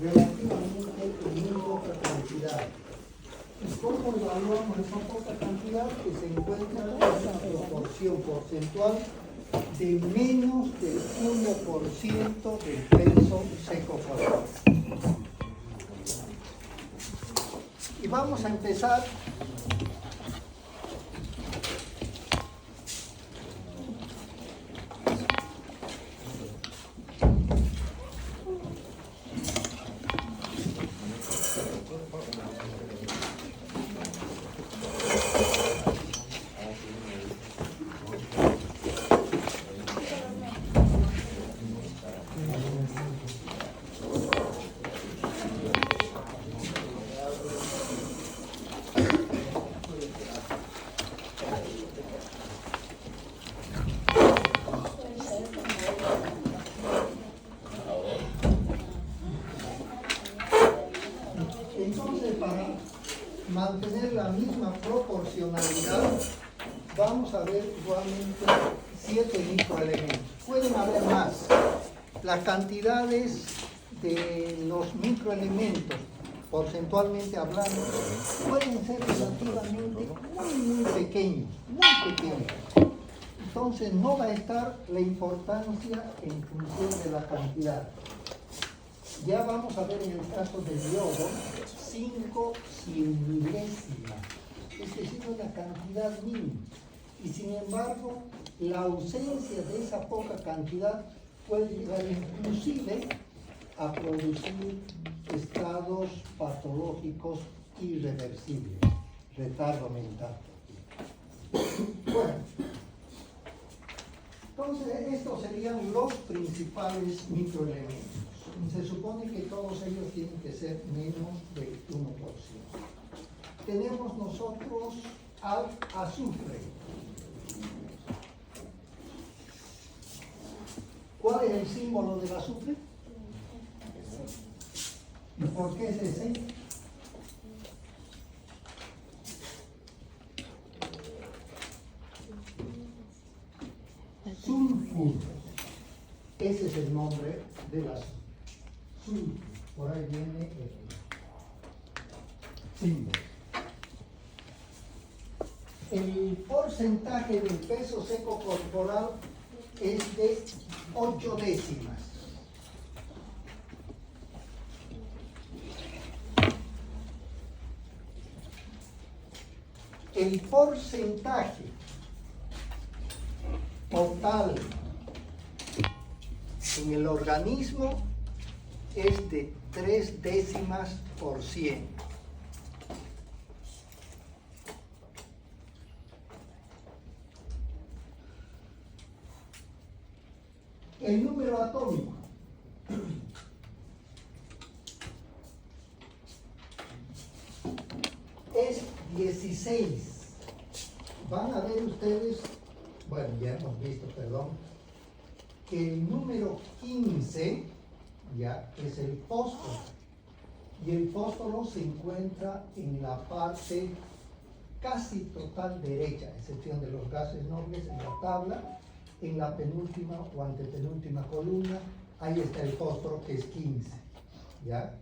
relativamente en muy poca cantidad. ¿Y cómo evaluamos esa poca cantidad? Que se encuentra en una proporción porcentual de menos del 1% del peso seco corporal. Y vamos a empezar mantener la misma proporcionalidad. Vamos a ver igualmente 7 microelementos. Pueden haber más. Las cantidades de los microelementos, porcentualmente hablando, pueden ser relativamente muy pequeños, muy pequeños. Entonces no va a estar la importancia en función de la cantidad. Ya vamos a ver en el caso del yodo 5 cienmilésimas, es decir, una cantidad mínima. Y sin embargo, la ausencia de esa poca cantidad puede llegar inclusive a producir estados patológicos irreversibles, retardo mental. Bueno, entonces estos serían los principales microelementos. Se supone que todos ellos tienen que ser menos del 1%. Tenemos nosotros al azufre. ¿Cuál es el símbolo del azufre? ¿Y por qué es ese? Sulfuro. Ese es el nombre del azufre. Por ahí viene el símbolo. El porcentaje del peso seco corporal es de 8 décimas. El porcentaje total en el organismo es de 3 décimas por 100. El número atómico es 16. Van a ver ustedes, bueno, ya hemos visto, perdón, que el número 15 ya es el fósforo, y el fósforo se encuentra en la parte casi total derecha, a excepción de los gases nobles en la tabla, en la penúltima o antepenúltima columna, ahí está el fósforo, que es 15, ¿ya?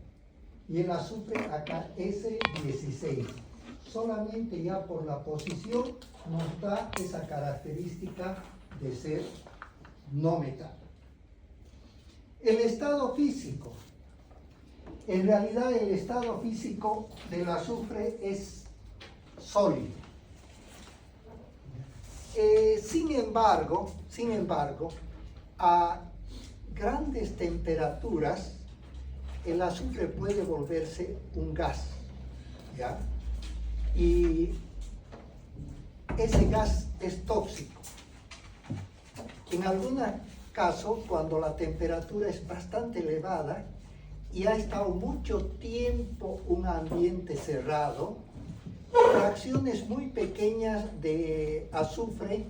Y el azufre acá es 16. Solamente ya por la posición nos da esa característica de ser no metal. El estado físico. En realidad el estado físico del azufre es sólido. Sin embargo, a grandes temperaturas el azufre puede volverse un gas, ¿ya? Y ese gas es tóxico. En algunos casos, cuando la temperatura es bastante elevada y ha estado mucho tiempo un ambiente cerrado, fracciones muy pequeñas de azufre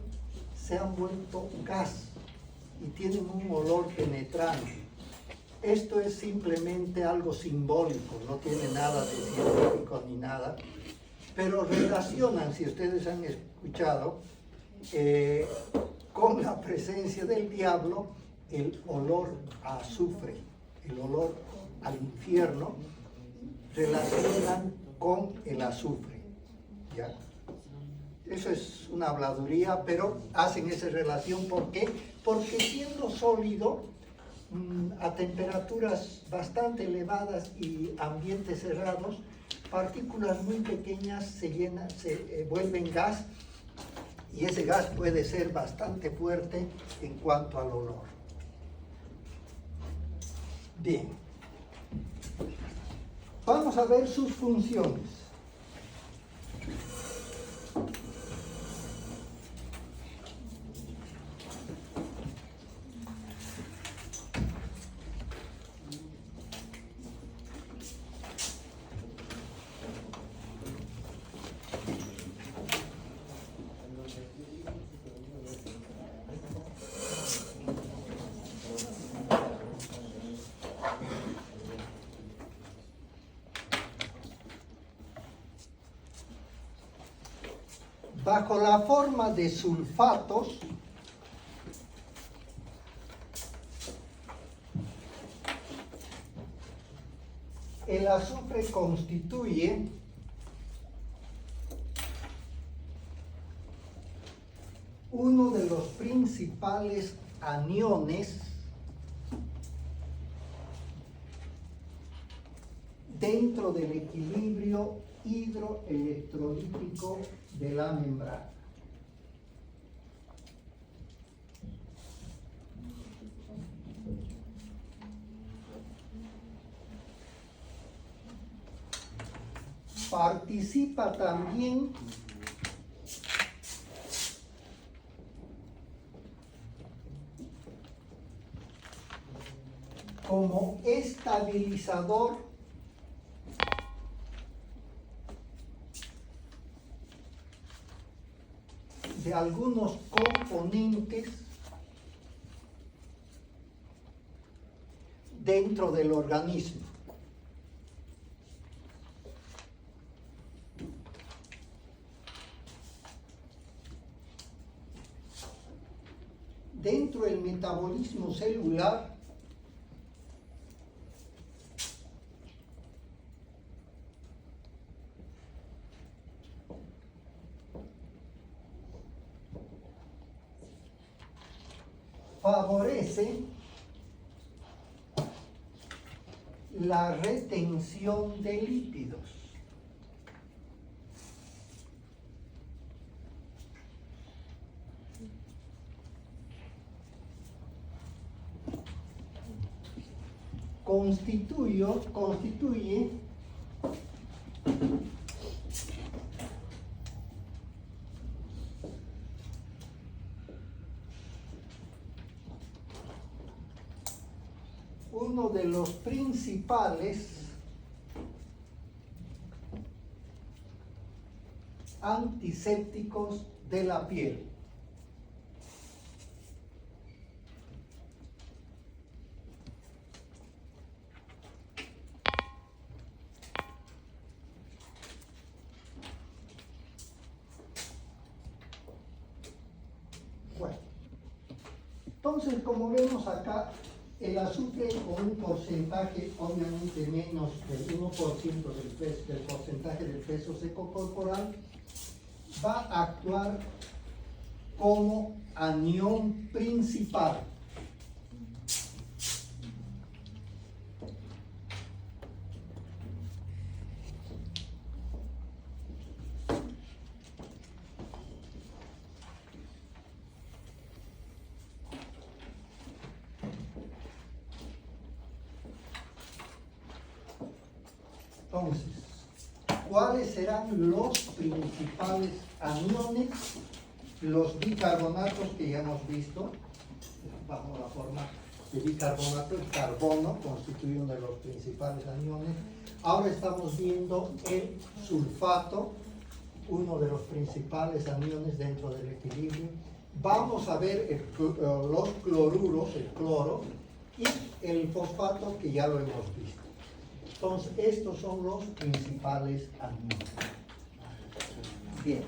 se han vuelto gas y tienen un olor penetrante. Esto es simplemente algo simbólico, no tiene nada de científico ni nada, pero relacionan, si ustedes han escuchado, con la presencia del diablo, el olor a azufre, el olor al infierno, relacionan con el azufre. ¿Ya? Eso es una habladuría, pero hacen esa relación. ¿Por qué? Porque siendo sólido, a temperaturas bastante elevadas y ambientes cerrados, partículas muy pequeñas se vuelven gas, y ese gas puede ser bastante fuerte en cuanto al olor. Bien, vamos a ver sus funciones. Bajo la forma de sulfatos, el azufre constituye uno de los principales aniones dentro del equilibrio hidroelectrolítico de la membrana. Participa también como estabilizador de algunos componentes dentro del organismo. Dentro del metabolismo celular, favorece la retención de lípidos. Constituye uno de los principales antisépticos de la piel. Bueno, entonces, como vemos acá, el azufre con un porcentaje obviamente menos del 1% del porcentaje del peso seco corporal va a actuar como anión principal. Entonces, ¿cuáles serán los principales aniones? Los bicarbonatos que ya hemos visto, bajo la forma de bicarbonato, el carbono constituye uno de los principales aniones. Ahora estamos viendo el sulfato, uno de los principales aniones dentro del equilibrio. Vamos a ver los cloruros, el cloro, y el fosfato, que ya lo hemos visto. Entonces, estos son los principales aniones. Bien.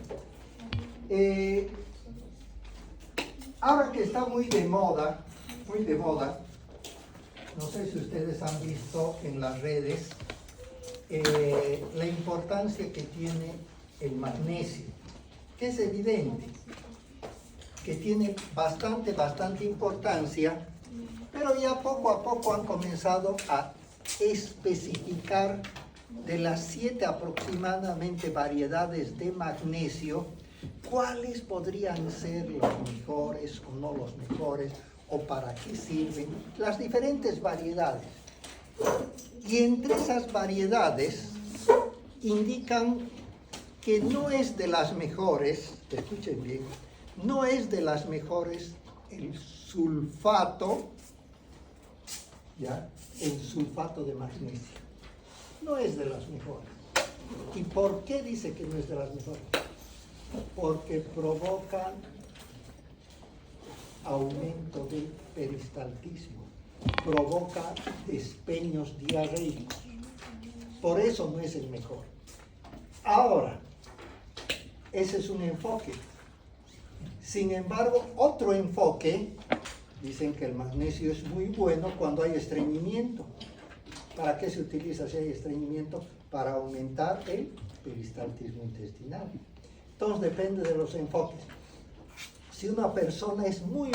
Ahora que está muy de moda, no sé si ustedes han visto en las redes la importancia que tiene el magnesio, que es evidente, que tiene bastante importancia, pero ya poco a poco han comenzado a especificar de las 7 aproximadamente variedades de magnesio, cuáles podrían ser los mejores o no los mejores, o para qué sirven, las diferentes variedades. Y entre esas variedades indican que no es de las mejores, escuchen bien, no es de las mejores el sulfato, ¿ya? El sulfato de magnesio. No es de las mejores. ¿Y por qué dice que no es de las mejores? Porque provoca aumento del peristaltismo, provoca despeños diarreicos. Por eso no es el mejor. Ahora, ese es un enfoque. Sin embargo, otro enfoque, dicen que el magnesio es muy bueno cuando hay estreñimiento. ¿Para qué se utiliza si hay estreñimiento? Para aumentar el peristaltismo intestinal. Entonces depende de los enfoques. Si una persona es muy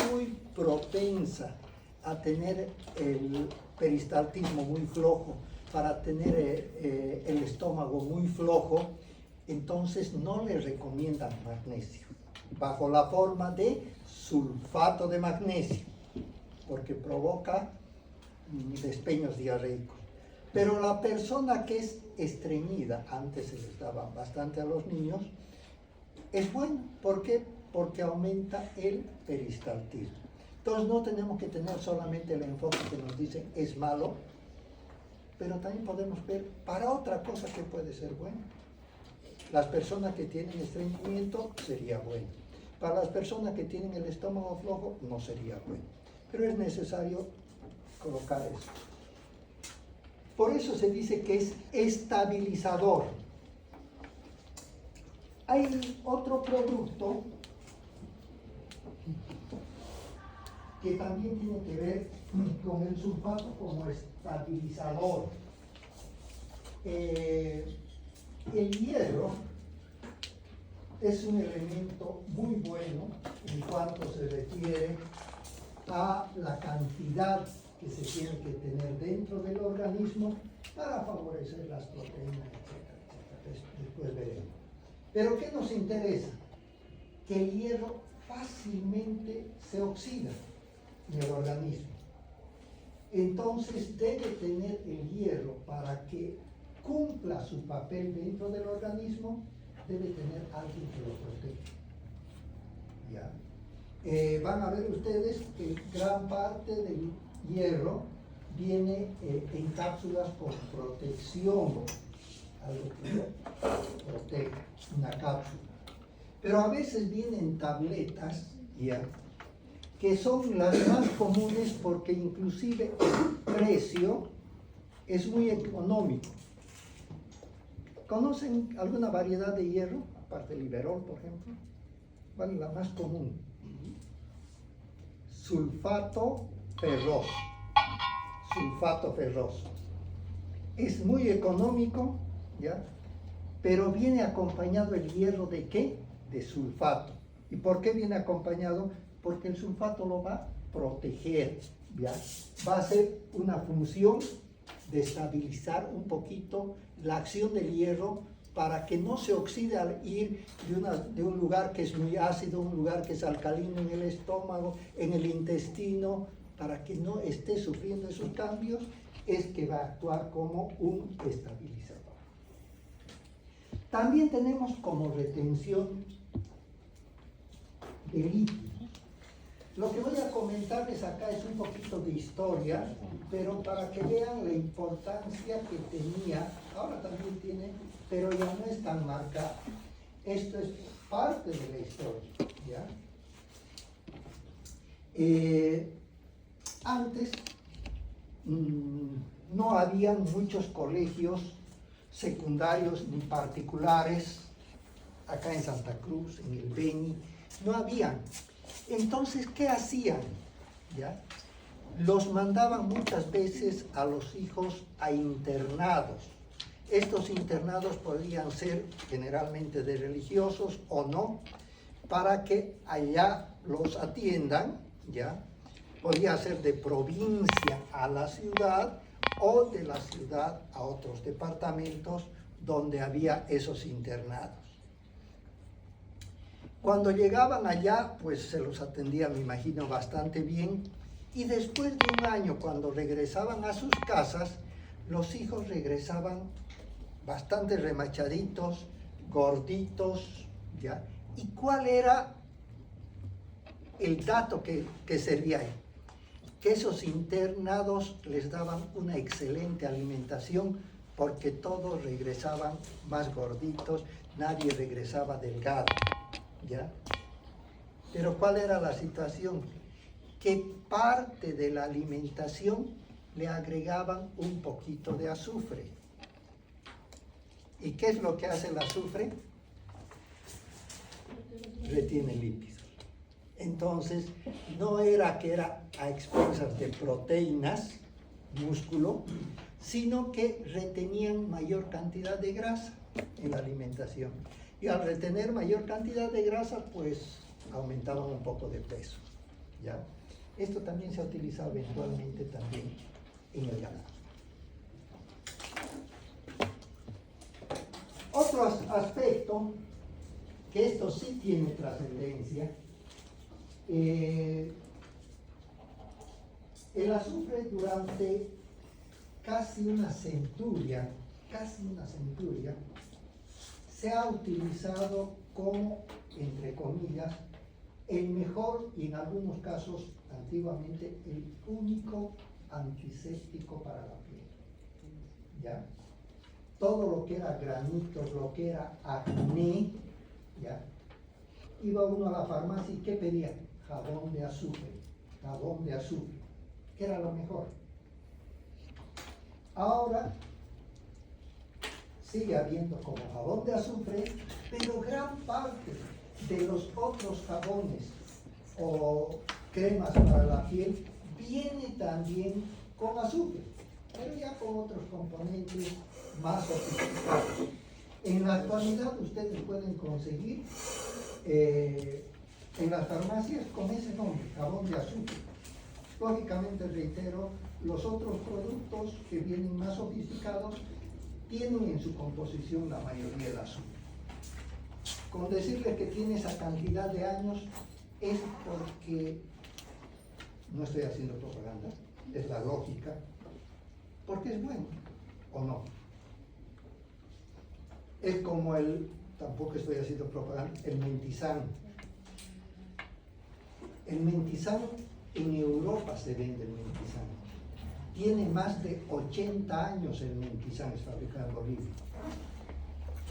propensa a tener el peristaltismo muy flojo, para tener el estómago muy flojo, entonces no le recomiendan magnesio, bajo la forma de sulfato de magnesio, porque provoca despeños diarreicos. Pero la persona que es estreñida, antes se les daba bastante a los niños, es bueno. ¿Por qué? Porque aumenta el peristaltismo. Entonces no tenemos que tener solamente el enfoque que nos dice es malo, pero también podemos ver para otra cosa que puede ser bueno. Las personas que tienen estreñimiento sería bueno. Para las personas que tienen el estómago flojo no sería bueno. Pero es necesario colocar eso. Por eso se dice que es estabilizador. Hay otro producto que también tiene que ver con el sulfato como estabilizador. El hierro es un elemento muy bueno en cuanto se refiere a la cantidad que se tiene que tener dentro del organismo para favorecer las proteínas, etcétera. Después veremos. Pero ¿qué nos interesa? Que el hierro fácilmente se oxida en el organismo. Entonces debe tener el hierro, para que cumpla su papel dentro del organismo, debe tener alguien que lo proteja. ¿Ya? Van a ver ustedes que gran parte del hierro viene en cápsulas con protección, algo que lo protege, una cápsula. Pero a veces vienen tabletas, ¿ya?, que son las más comunes porque inclusive el precio es muy económico. ¿Conocen alguna variedad de hierro, aparte del Iberol, por ejemplo? ¿Cuál es la más común? Sulfato ferroso. Sulfato ferroso. Es muy económico, ¿ya? Pero viene acompañado el hierro ¿de qué? De sulfato. ¿Y por qué viene acompañado? Porque el sulfato lo va a proteger, ¿ya? Va a hacer una función de estabilizar un poquito la acción del hierro para que no se oxide al ir de un lugar que es muy ácido, un lugar que es alcalino en el estómago, en el intestino, para que no esté sufriendo esos cambios, es que va a actuar como un estabilizador. También tenemos como retención de líquidos. Lo que voy a comentarles acá es un poquito de historia, pero para que vean la importancia que tenía, ahora también tiene, pero ya no es tan marcada. Esto es parte de la historia, ¿ya? Antes no habían muchos colegios secundarios ni particulares, acá en Santa Cruz, en el Beni, no habían. Entonces, ¿qué hacían? ¿Ya? los mandaban muchas veces a los hijos a internados. Estos internados podían ser generalmente de religiosos o no, para que allá los atiendan, ¿ya? Podía ser de provincia a la ciudad o de la ciudad a otros departamentos donde había esos internados. Cuando llegaban allá, pues se los atendía, me imagino, bastante bien, y después de un año, cuando regresaban a sus casas, los hijos regresaban bastante remachaditos, gorditos, ¿ya? ¿Y cuál era el dato que servía ahí? Que esos internados les daban una excelente alimentación porque todos regresaban más gorditos, nadie regresaba delgado, ¿ya? Pero ¿cuál era la situación? Que parte de la alimentación le agregaban un poquito de azufre. ¿Y qué es lo que hace el azufre? Retiene lípidos. Entonces, no era que era a expensas de proteínas, músculo, sino que retenían mayor cantidad de grasa en la alimentación. Y al retener mayor cantidad de grasa, pues aumentaban un poco de peso, ¿ya? Esto también se ha utilizado eventualmente también en el ganado. Otro aspecto, que esto sí tiene trascendencia, el azufre durante casi una centuria, se ha utilizado como, entre comillas, el mejor y en algunos casos, antiguamente, el único antiséptico para la piel, ¿ya? Todo lo que era granitos, lo que era acné, ¿ya? Iba uno a la farmacia y ¿qué pedía? Jabón de azufre, que era lo mejor. Ahora sigue habiendo como jabón de azufre, pero gran parte de los otros jabones o cremas para la piel viene también con azufre, pero ya con otros componentes más sofisticados. En la actualidad ustedes pueden conseguir en las farmacias con ese nombre, jabón de azufre. Lógicamente, reitero, los otros productos que vienen más sofisticados tienen en su composición la mayoría del azufre. Con decirles que tiene esa cantidad de años es porque, no estoy haciendo propaganda, es la lógica, porque es bueno, ¿o no? Es como tampoco estoy haciendo propaganda, el Mentizán. El Mentizán, en Europa se vende el Mentizán. Tiene más de 80 años el Mentizán, es fabricado en Bolivia.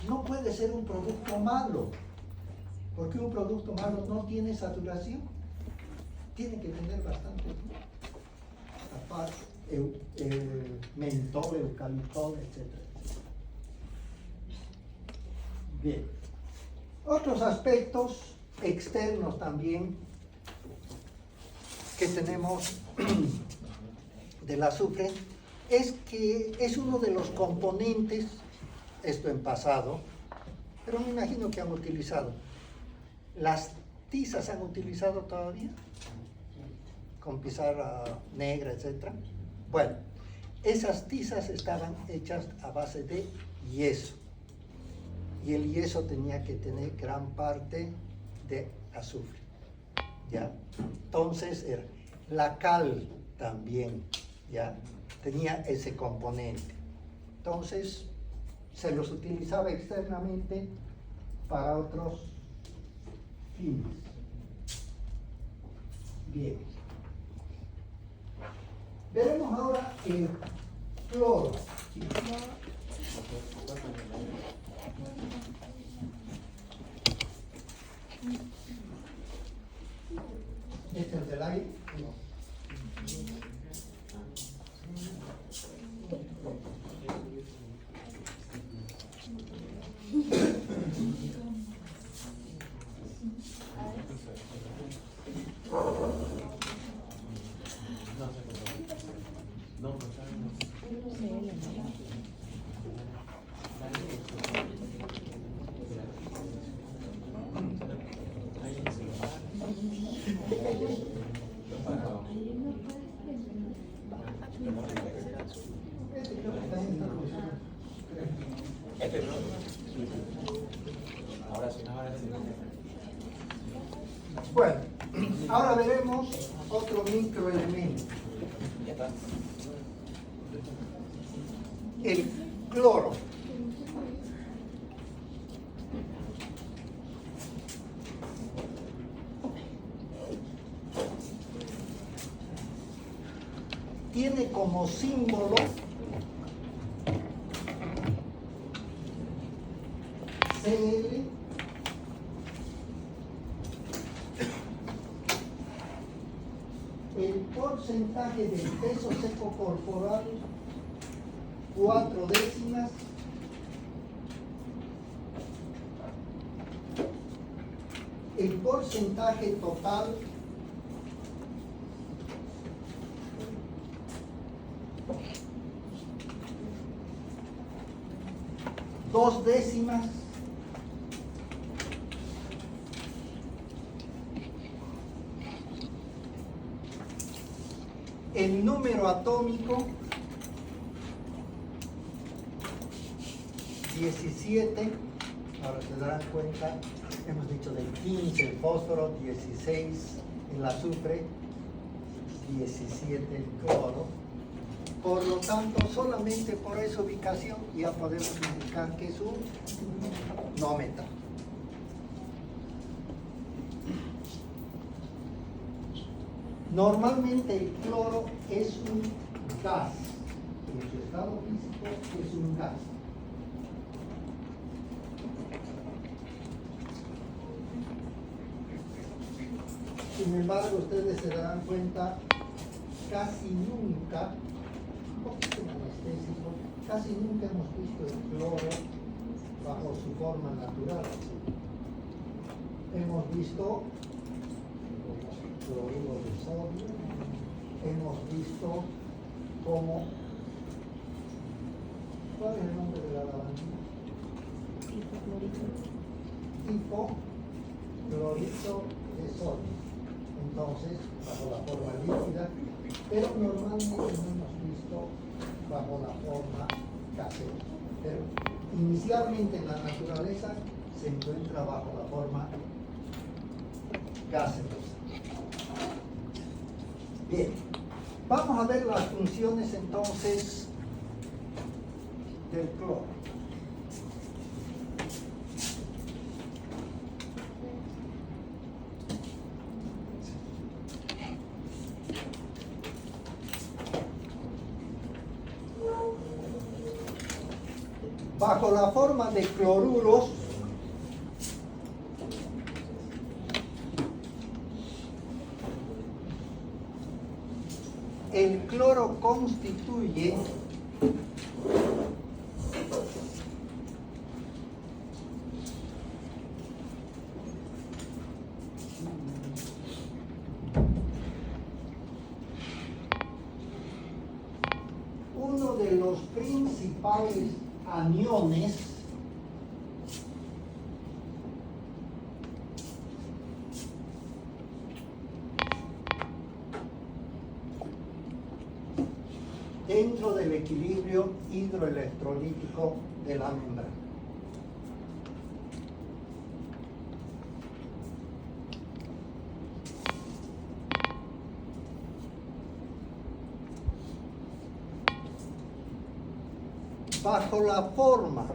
No puede ser un producto malo, porque un producto malo no tiene saturación. Tiene que tener bastante, aparte, mentol, eucaliptol, etc. Bien. Otros aspectos externos también que tenemos del azufre es que es uno de los componentes, esto en pasado, pero me imagino que han utilizado. Las tizas han utilizado todavía, con pizarra negra, etc. Bueno, esas tizas estaban hechas a base de yeso. Y el yeso tenía que tener gran parte de azufre, ¿ya? Entonces, la cal también, ¿ya? Tenía ese componente. Entonces, se los utilizaba externamente para otros fines. Bien. Veremos ahora el cloro. ¿Sí? ¿Este es del aire? No. Bueno, ahora veremos otro microelemento. El cloro. Tiene como símbolo Cl el porcentaje del peso seco corporal 4 décimas el porcentaje total dos décimas el número atómico 17, ahora se darán cuenta, hemos dicho del 15 el fósforo, 16 el azufre, 17 el cloro. Por lo tanto, solamente por esa ubicación ya podemos indicar que es un no metal. Normalmente el cloro es un gas, en su estado físico es un gas. Sin embargo, ustedes se darán cuenta, casi nunca, un poquito anestésico, casi nunca hemos visto el cloro bajo su forma natural. Hemos visto cloruro de sodio, hemos visto cómo, ¿cuál es el nombre de la lavandina? Tipo clorito de sodio. Entonces, bajo la forma líquida, pero normalmente no hemos visto bajo la forma gaseosa. Pero inicialmente en la naturaleza se encuentra bajo la forma gaseosa. Bien, vamos a ver las funciones entonces del cloro. Bajo la forma de cloruros, el cloro constituye uno de los principales aniones dentro del equilibrio hidroelectrolítico de la membrana. Bajo la forma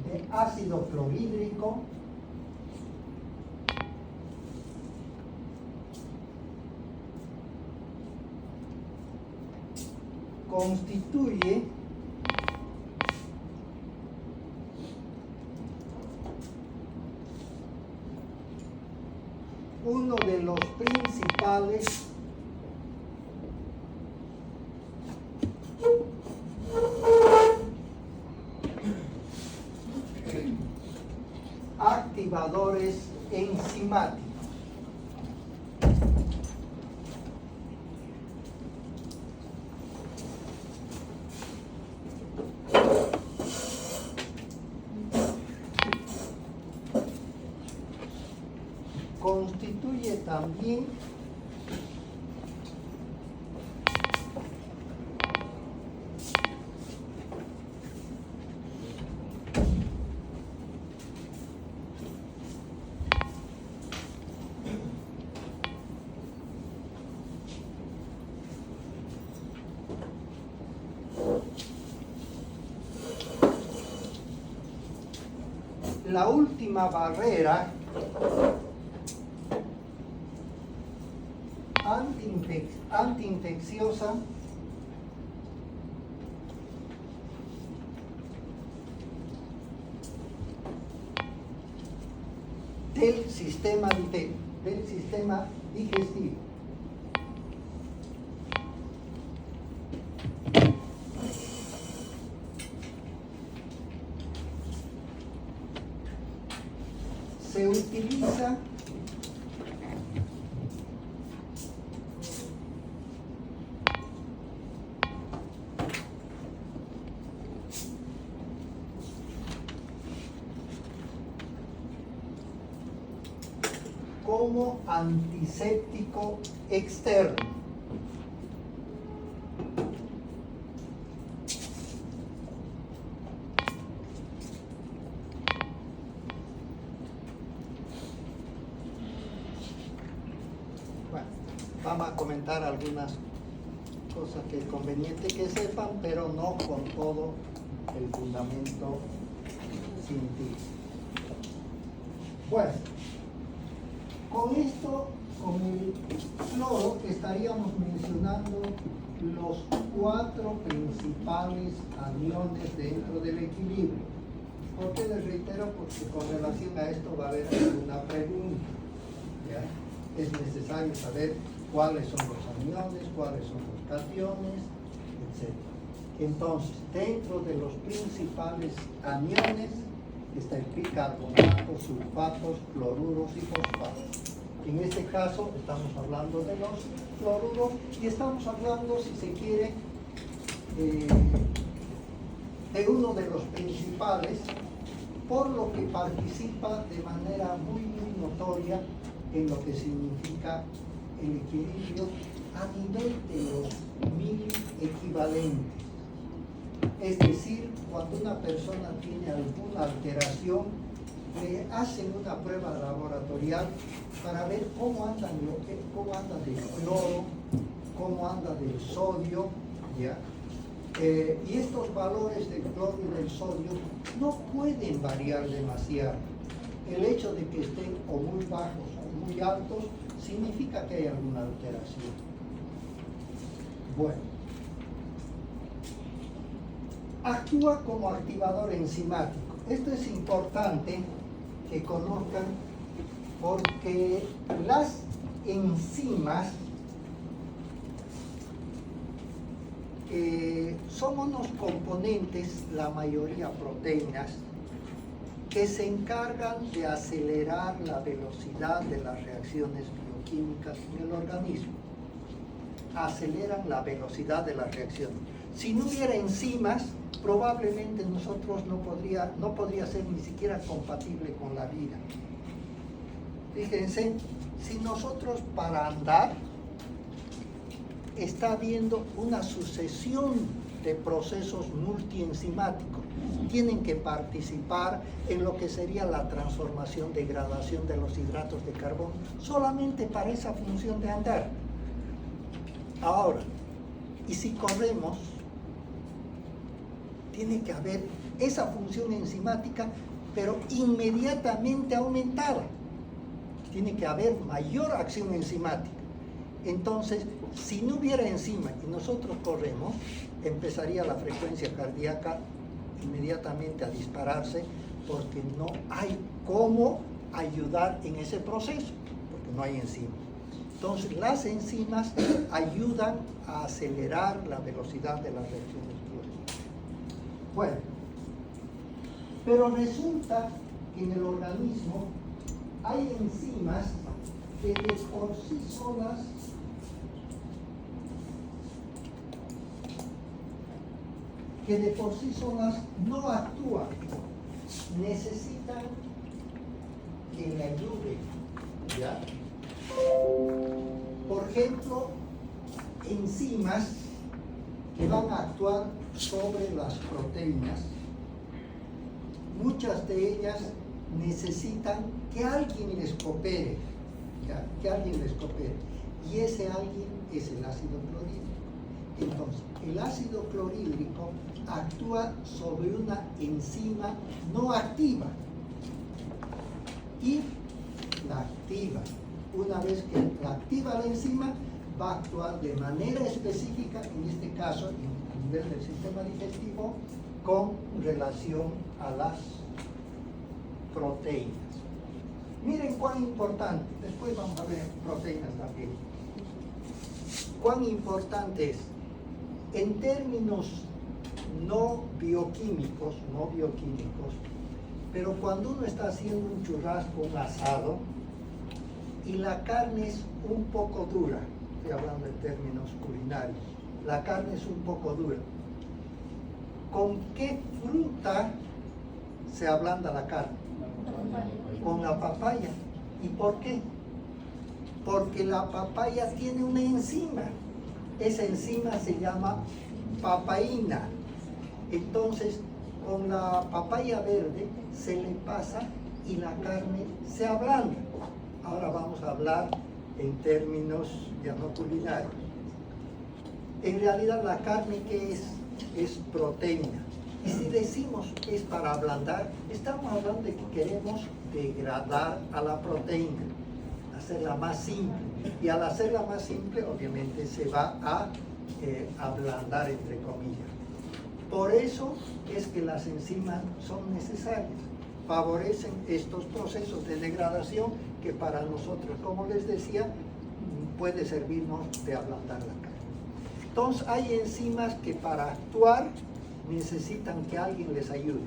de ácido clorhídrico, constituye uno de los principales activadores enzimáticos. constituye también la última barrera antiinfecciosa del sistema digestivo. Se utiliza como antiséptico externo. Bueno, vamos a comentar algunas cosas que es conveniente que sepan, pero no con todo el fundamento científico. Bueno, con esto, con el cloro, estaríamos mencionando los 4 principales aniones dentro del equilibrio. ¿Por qué les reitero? Porque con relación a esto va a haber alguna pregunta, ¿ya? Es necesario saber cuáles son los aniones, cuáles son los cationes, etc. Entonces, dentro de los principales aniones está el bicarbonato, sulfatos, cloruros y fosfatos. En este caso estamos hablando de los cloruros y estamos hablando, si se quiere, de uno de los principales, por lo que participa de manera muy notoria en lo que significa el equilibrio a nivel de los 1000 equivalentes. Es decir, cuando una persona tiene alguna alteración, le hacen una prueba laboratorial para ver cómo anda del cloro, cómo anda del sodio, ¿ya? Y estos valores del cloro y del sodio no pueden variar demasiado. El hecho de que estén o muy bajos o muy altos significa que hay alguna alteración. Bueno, actúa como activador enzimático. Esto es importante que conozcan porque las enzimas son unos componentes, la mayoría proteínas, que se encargan de acelerar la velocidad de las reacciones bioquímicas en el organismo. Aceleran la velocidad de las reacciones. Si no hubiera enzimas, probablemente nosotros no podría ser ni siquiera compatible con la vida. Fíjense, si nosotros para andar está habiendo una sucesión de procesos multienzimáticos, tienen que participar en lo que sería la transformación, degradación de los hidratos de carbono, solamente para esa función de andar. Ahora, y si corremos, tiene que haber esa función enzimática, pero inmediatamente aumentada. Tiene que haber mayor acción enzimática. Entonces, si no hubiera enzima y nosotros corremos, empezaría la frecuencia cardíaca inmediatamente a dispararse, porque no hay cómo ayudar en ese proceso, porque no hay enzima. Entonces, las enzimas ayudan a acelerar la velocidad de las reacciones biológicas. Bueno, pero resulta que en el organismo hay enzimas que de por sí solas no actúan, necesitan que le ayude, ¿ya? Por ejemplo, enzimas que van a actuar sobre las proteínas, muchas de ellas necesitan que alguien les coopere, ¿ya? Que alguien les coopere, y ese alguien es el ácido clorhídrico. Entonces, el ácido clorhídrico actúa sobre una enzima no activa y la activa. Una vez que la activa la enzima, va a actuar de manera específica, en este caso, a nivel del sistema digestivo, con relación a las proteínas. Miren cuán importante, después vamos a ver proteínas también, cuán importante es, en términos no bioquímicos, pero cuando uno está haciendo un churrasco, un asado, y la carne es un poco dura, estoy hablando en términos culinarios, la carne es un poco dura, ¿con qué fruta se ablanda la carne? Con la papaya. ¿Y por qué? Porque la papaya tiene una enzima. Esa enzima se llama papaína. Entonces, con la papaya verde se le pasa y la carne se ablanda. Ahora vamos a hablar en términos ya no culinarios. En realidad la carne, ¿qué es? Es proteína. Y si decimos que es para ablandar, estamos hablando de que queremos degradar a la proteína, hacerla más simple. Y al hacerla más simple, obviamente se va a ablandar, entre comillas. Por eso es que las enzimas son necesarias. Favorecen estos procesos de degradación que para nosotros, como les decía, puede servirnos de ablandar la carne. Entonces hay enzimas que para actuar necesitan que alguien les ayude.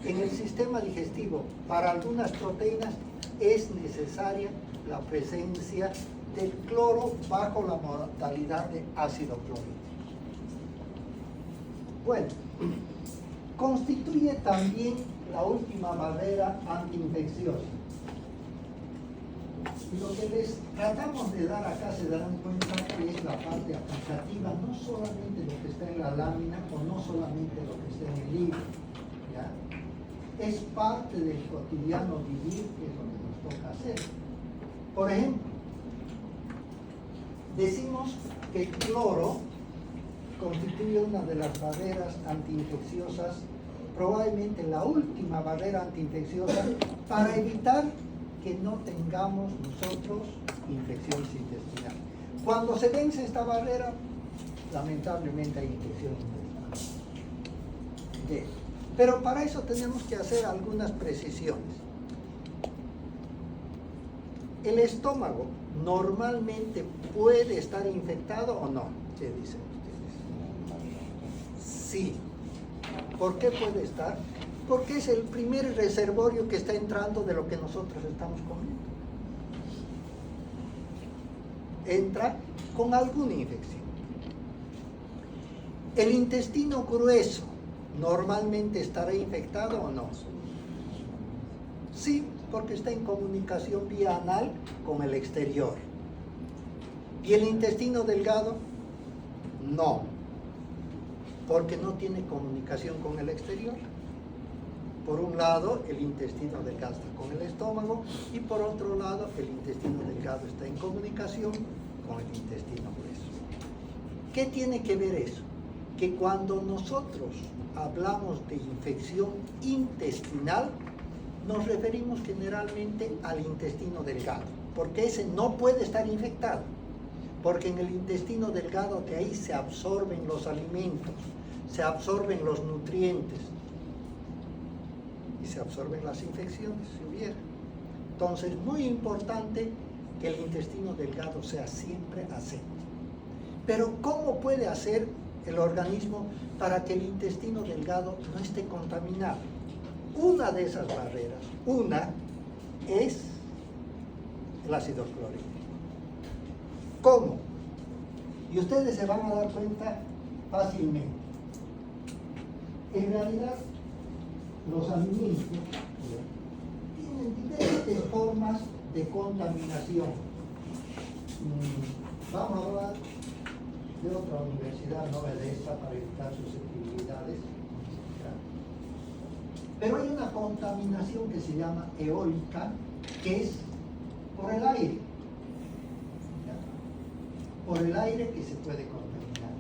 En el sistema digestivo, para algunas proteínas es necesaria la presencia del cloro bajo la modalidad de ácido clorhídrico. Bueno, constituye también la última barrera antiinfecciosa. Lo que les tratamos de dar acá, se darán cuenta que es la parte aplicativa, no solamente lo que está en la lámina o no solamente lo que está en el libro, ¿ya? Es parte del cotidiano vivir, que es lo que nos toca hacer. Por ejemplo, decimos que el cloro constituye una de las barreras antiinfecciosas, probablemente la última barrera antiinfecciosa para evitar que no tengamos nosotros infecciones intestinales. Cuando se vence esta barrera, lamentablemente hay infección intestinal. Pero para eso tenemos que hacer algunas precisiones. ¿El estómago normalmente puede estar infectado o no? ¿Qué dicen ustedes? Sí. ¿Por qué puede estar? Porque es el primer reservorio que está entrando de lo que nosotros estamos comiendo. Entra con alguna infección. ¿El intestino grueso normalmente estará infectado o no? Sí, porque está en comunicación vía anal con el exterior. ¿Y el intestino delgado? No, porque no tiene comunicación con el exterior. Por un lado, el intestino delgado está con el estómago y por otro lado, el intestino delgado está en comunicación con el intestino grueso. ¿Qué tiene que ver eso? Que cuando nosotros hablamos de infección intestinal, nos referimos generalmente al intestino delgado, porque ese no puede estar infectado, porque en el intestino delgado de ahí se absorben los alimentos, se absorben los nutrientes, y se absorben las infecciones, si hubiera. Entonces, muy importante que el intestino delgado sea siempre aséptico. Pero, ¿cómo puede hacer el organismo para que el intestino delgado no esté contaminado? Una de esas barreras, es el ácido clorhídrico. ¿Cómo? Y ustedes se van a dar cuenta fácilmente. En realidad, los alimentos tienen diferentes formas de contaminación. Vamos a hablar de otra universidad, no de esta, para evitar susceptibilidades. ¿Ya? Pero hay una contaminación que se llama eólica, que es por el aire. ¿Ya? Por el aire que se puede contaminar.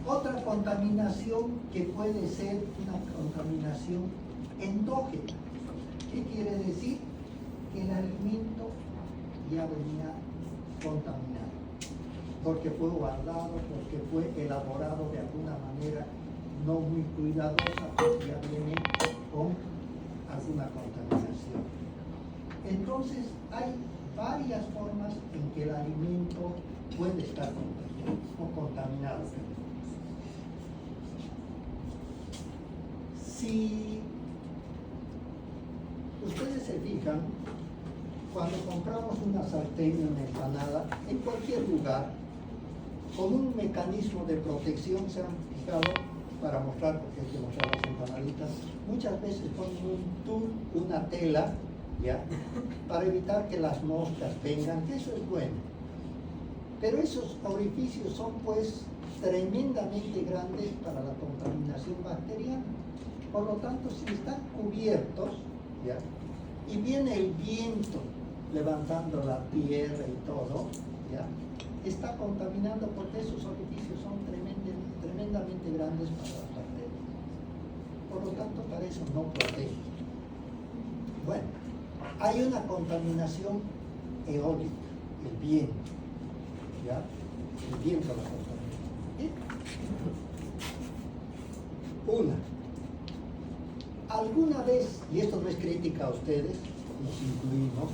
Otra contaminación que puede ser una contaminación endógena. ¿Qué quiere decir? Que el alimento ya venía contaminado, porque fue guardado, porque fue elaborado de alguna manera no muy cuidadosa, porque ya viene con alguna contaminación. Entonces hay varias formas en que el alimento puede estar contaminado. Si ustedes se fijan, cuando compramos una sartén y una empanada, en cualquier lugar, con un mecanismo de protección, se han fijado, para mostrar, porque hay que mostrar las empanaditas, muchas veces ponen un tul, una tela, ¿ya? Para evitar que las moscas vengan, que eso es bueno. Pero esos orificios son pues tremendamente grandes para la contaminación bacteriana. Por lo tanto, si están cubiertos, ¿ya? Y viene el viento levantando la tierra y todo, ¿ya? Está contaminando, porque esos orificios son tremendamente grandes para las bacterias. Por lo tanto, para eso no protege. Bueno, hay una contaminación eólica, el viento, ¿ya? El viento la contamina. Una. ¿Alguna vez, y esto no es crítica a ustedes, nos incluimos,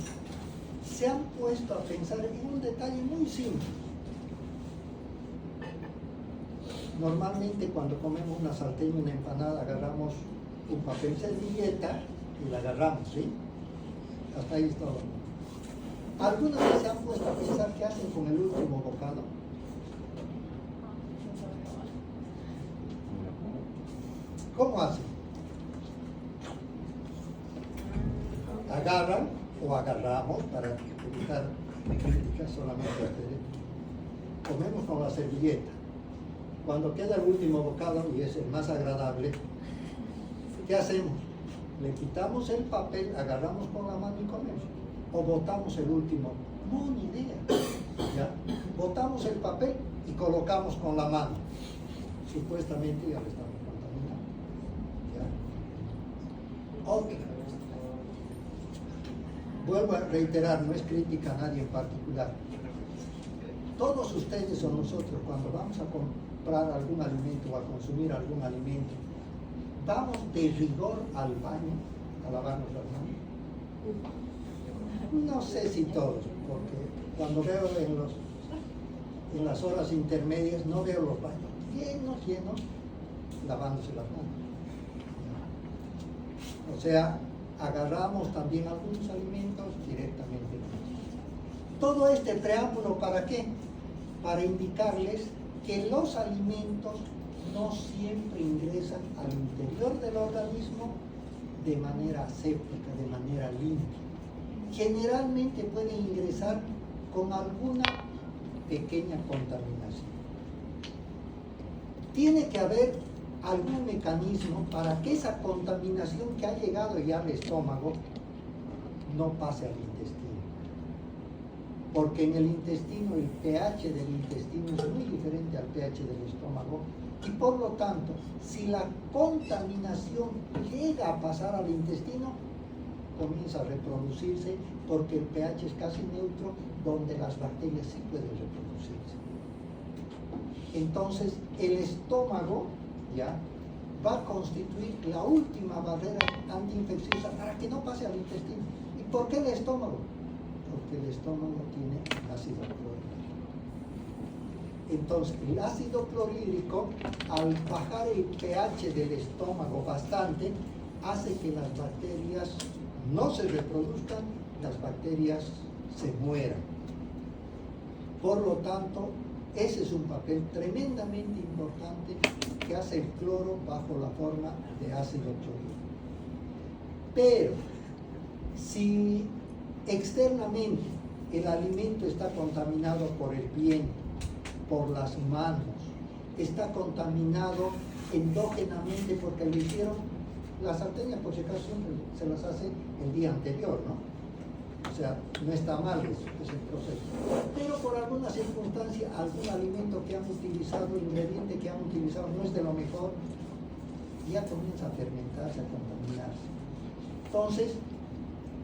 se han puesto a pensar en un detalle muy simple? Normalmente cuando comemos una sartén y una empanada agarramos un papel servilleta y la agarramos, ¿sí? Hasta ahí es todo. ¿Alguna vez se han puesto a pensar qué hacen con el último bocado? ¿Cómo hacen? Agarran o agarramos, para evitar críticas solamente a ustedes, comemos con la servilleta. Cuando queda el último bocado, y es el más agradable, ¿qué hacemos? Le quitamos el papel, agarramos con la mano y comemos. O botamos el último. No, ni idea. ¿Ya? Botamos el papel y colocamos con la mano. Supuestamente ya lo estamos contaminando. ¿Ya? Otra. Vuelvo a reiterar, no es crítica a nadie en particular. Todos ustedes o nosotros, cuando vamos a comprar algún alimento o a consumir algún alimento, vamos de rigor al baño a lavarnos las manos. No sé si todos, porque cuando veo en las horas intermedias no veo los baños llenos lavándose las manos. O sea, agarramos también algunos alimentos directamente. Todo este preámbulo, ¿para qué? Para indicarles que los alimentos no siempre ingresan al interior del organismo de manera aséptica, de manera limpia. Generalmente pueden ingresar con alguna pequeña contaminación. Tiene que haber algún mecanismo para que esa contaminación que ha llegado ya al estómago no pase al intestino. Porque en el intestino, el pH del intestino es muy diferente al pH del estómago, y por lo tanto, si la contaminación llega a pasar al intestino, comienza a reproducirse, porque el pH es casi neutro, donde las bacterias sí pueden reproducirse. Entonces, el estómago ya va a constituir la última barrera antiinfecciosa para que no pase al intestino. ¿Y por qué el estómago? Porque el estómago tiene ácido clorhídrico. Entonces, el ácido clorhídrico, al bajar el pH del estómago bastante, hace que las bacterias no se reproduzcan, las bacterias se mueran. Por lo tanto, ese es un papel tremendamente importante que hace el cloro bajo la forma de ácido clorhídrico. Pero, si Externamente, el alimento está contaminado por el viento, por las manos, está contaminado endógenamente porque lo hicieron. Las salteñas, por si acaso, siempre se las hace el día anterior, ¿no? O sea, no está mal eso, es el proceso. Pero por alguna circunstancia, algún alimento que han utilizado, el ingrediente que han utilizado no es de lo mejor, ya comienza a fermentarse, a contaminarse. Entonces,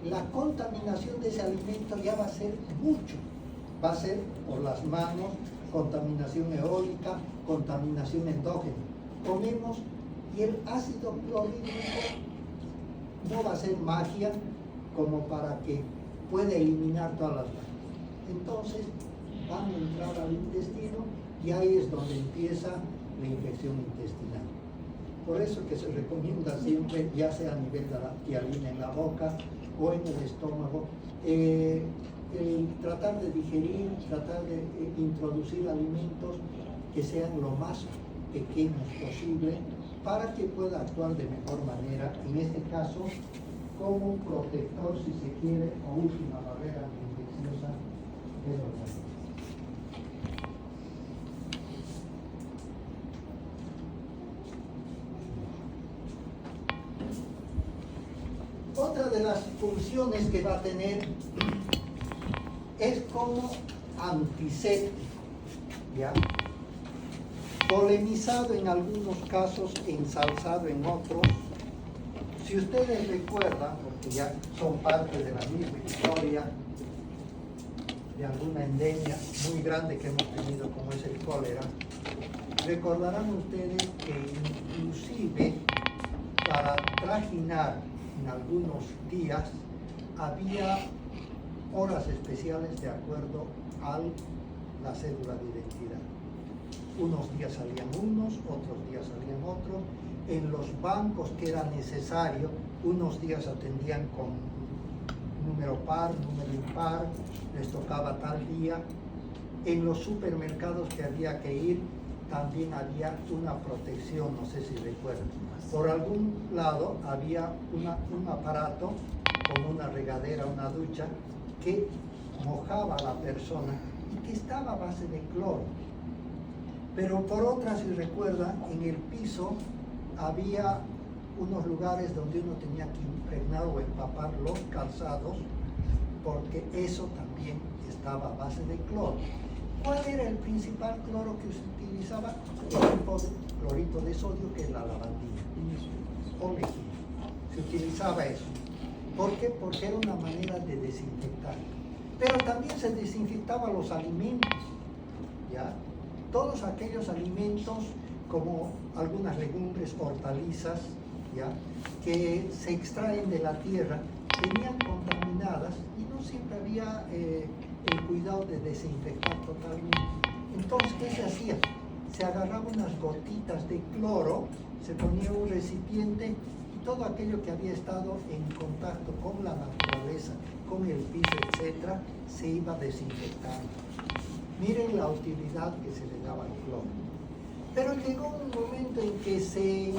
la contaminación de ese alimento ya va a ser mucho. Va a ser por las manos, contaminación eólica, contaminación endógena. Comemos y el ácido clorhídrico no va a ser magia como para que pueda eliminar todas las bacterias. Entonces van a entrar al intestino y ahí es donde empieza la infección intestinal. Por eso que se recomienda siempre, ya sea a nivel de la hialina en la boca o en el estómago, tratar de digerir, tratar de introducir alimentos que sean lo más pequeños posible para que pueda actuar de mejor manera, en este caso como un protector, si se quiere, o última barrera infecciosa del organismo. Otra de las funciones que va a tener es como antiséptico, ¿ya? Polemizado en algunos casos, ensalzado en otros. Si ustedes recuerdan, porque ya son parte de la misma historia de alguna endemia muy grande que hemos tenido como es el cólera, recordarán ustedes que inclusive para trajinar en algunos días había horas especiales de acuerdo a la cédula de identidad. Unos días salían unos, otros días salían otros. En los bancos que era necesario, unos días atendían con número par, número impar, les tocaba tal día. En los supermercados que había que ir, también había una protección, no sé si recuerdan. Por algún lado había un aparato, como una regadera, una ducha, que mojaba a la persona y que estaba a base de cloro. Pero por otra, si recuerdan, en el piso había unos lugares donde uno tenía que impregnar o empapar los calzados, porque eso también estaba a base de cloro. ¿Cuál era el principal cloro que se utilizaba? El tipo de clorito de sodio, que es la lavandina, o lejía. Se utilizaba eso. ¿Por qué? Porque era una manera de desinfectar. Pero también se desinfectaban los alimentos, ¿ya? Todos aquellos alimentos, como algunas legumbres, hortalizas, ¿ya?, que se extraen de la tierra, venían contaminadas y no siempre había el cuidado de desinfectar totalmente. Entonces, ¿qué se hacía? Se agarraba unas gotitas de cloro, se ponía un recipiente y todo aquello que había estado en contacto con la naturaleza, con el piso, etc., se iba desinfectando. Miren la utilidad que se le daba al cloro. Pero llegó un momento en que se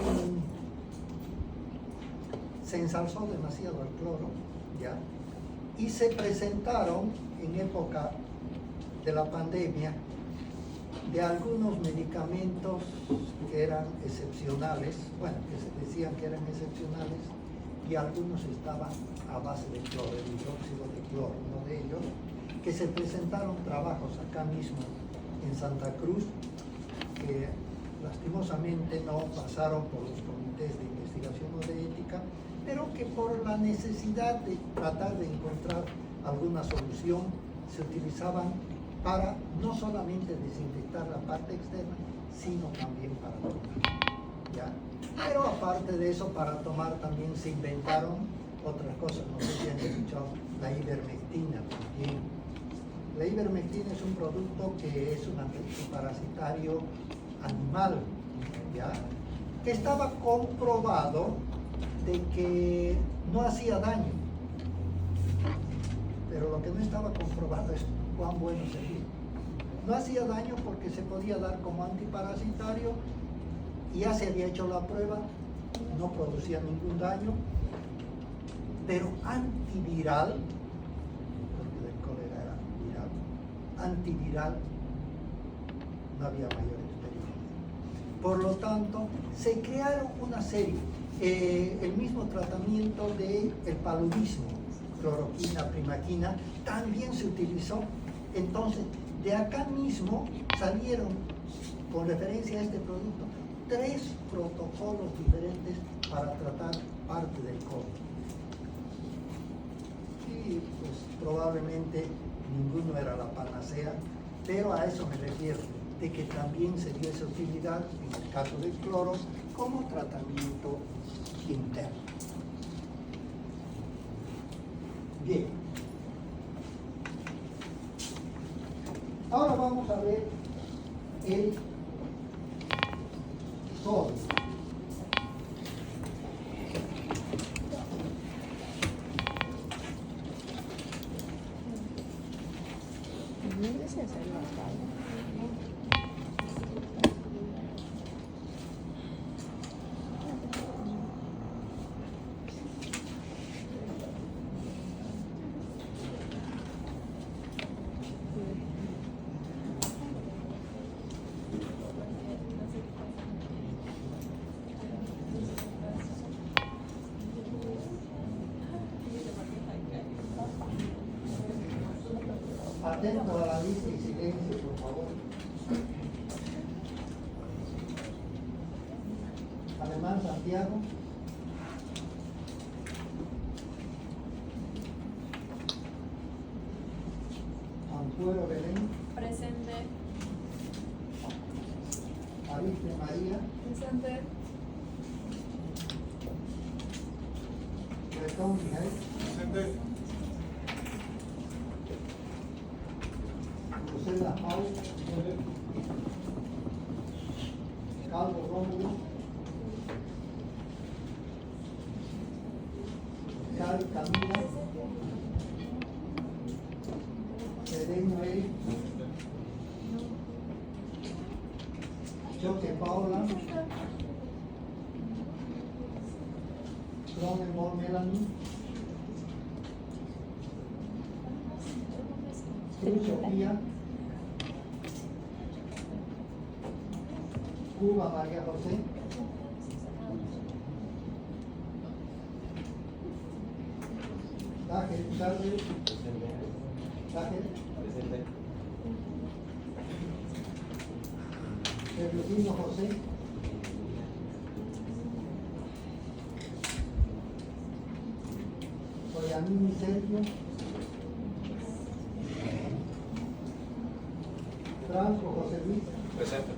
ensalzó demasiado el cloro, ¿ya? Y se presentaron en época de la pandemia de algunos medicamentos que eran excepcionales, bueno, que se decían que eran excepcionales, y algunos estaban a base de cloro, el hidróxido de cloro, uno de ellos, que se presentaron trabajos acá mismo en Santa Cruz, que lastimosamente no pasaron por los comités de investigación o de ética, pero que por la necesidad de tratar de encontrar alguna solución, se utilizaban para no solamente desinfectar la parte externa, sino también para tomar, ¿ya? Pero aparte de eso, para tomar también se inventaron otras cosas, no sé si han escuchado, la ivermectina también. La ivermectina es un producto que es un antiparasitario animal, ¿ya?, que estaba comprobado de que no hacía daño, pero lo que no estaba comprobado es cuán bueno sería. No hacía daño porque se podía dar como antiparasitario, y ya se había hecho la prueba, no producía ningún daño, pero antiviral antiviral, no había mayor experiencia. Por lo tanto, se crearon una serie, el mismo tratamiento del paludismo, cloroquina, primaquina, también se utilizó. Entonces, de acá mismo salieron, con referencia a este producto, 3 protocolos diferentes para tratar parte del COVID. Y pues probablemente ninguno era la panacea, pero a eso me refiero, de que también se dio esa utilidad, en el caso del cloro, como tratamiento interno. Bien. Ahora vamos a ver el sodio. Atento a la vista y silencio, por favor. Alemán Santiago. Ampuero Belén. Presente. Ariste María. Presente. Bretón Miguel. Presente. Lucela Pau. Calvo Rómulo. Cari Camila. Cedeño Eric. Choque Paula. Cronenborg Melanie. Cruz Sofía. Cuba María José. Tájer Charles. Tájer. Sergio José. Soyanini Sergio. Franco José Luis. Presente.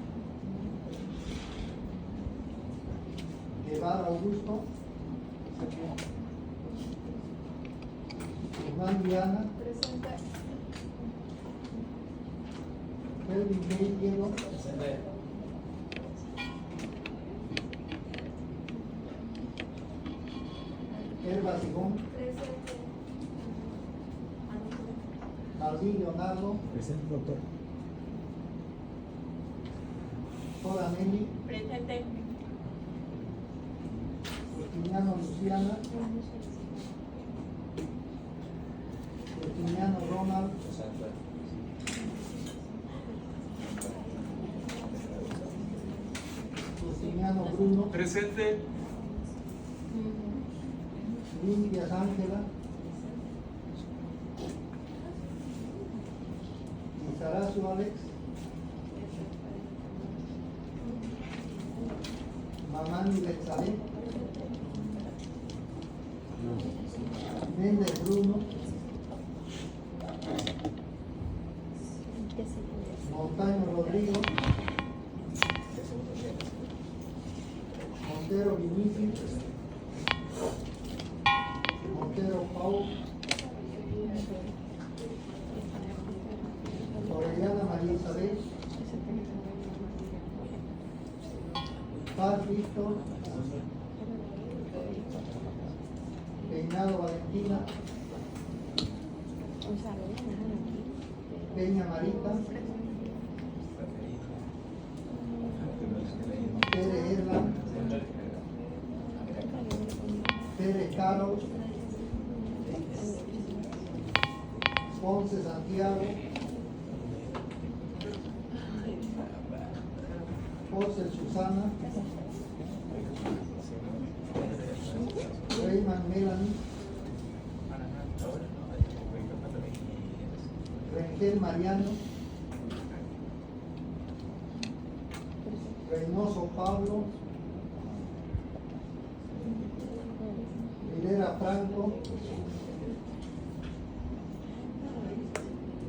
Guevara Augusto. Guzmán Diana. Presente. Kelvin G. Diego. Presente. Elba Sigón. Presente. Martín Leonardo. Presente, doctor. Sora Nelly. Presente. Justiniano Luciana. Justiniano Ronald. Justiniano Bruno. Presente. Limpias Ángela. Lizarazu Alex. Mamani Betsabe. Méndez Bruno. Montaño Rodrigo. Montero Vinicius. Montero Pau. Orellana María Isabel. Paz Víctor. Peinado Valentina. Peña Marita. Pérez Erlan. Pérez Carlos. Ponce Santiago. José Susana, Reyman Melanie, Rengel Mariano, Reynoso Pablo, Rivera Franco,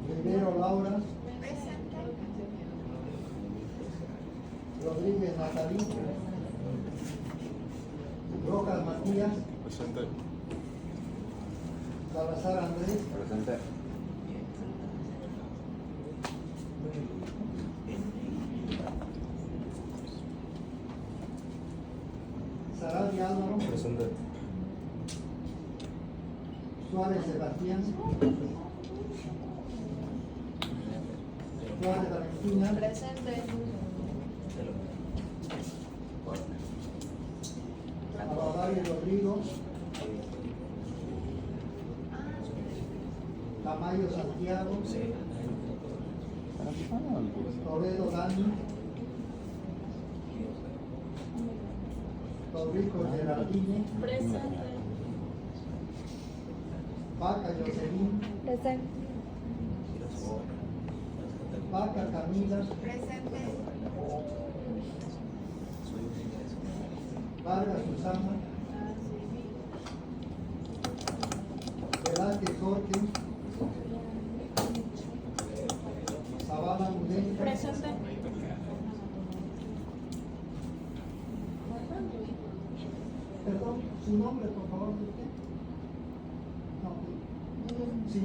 Rivero Laura, Rodríguez Natalí, Rojas Matías, Presente. Salazar Andrés, Presente. Sarabia Álvaro, Presente. Suárez Sebastián, Suárez Valentina, Presente. Abadario Rodrigo, Tamayo Santiago, Toledo Dani, Torrico Gerardini, Presente. Vaca Jocelyn, Presente. Vaca Camila, Vargas Susana, Velázquez Jorge, Zavala Mudenca, Presente. perdón, su nombre por favor de usted. No, sí.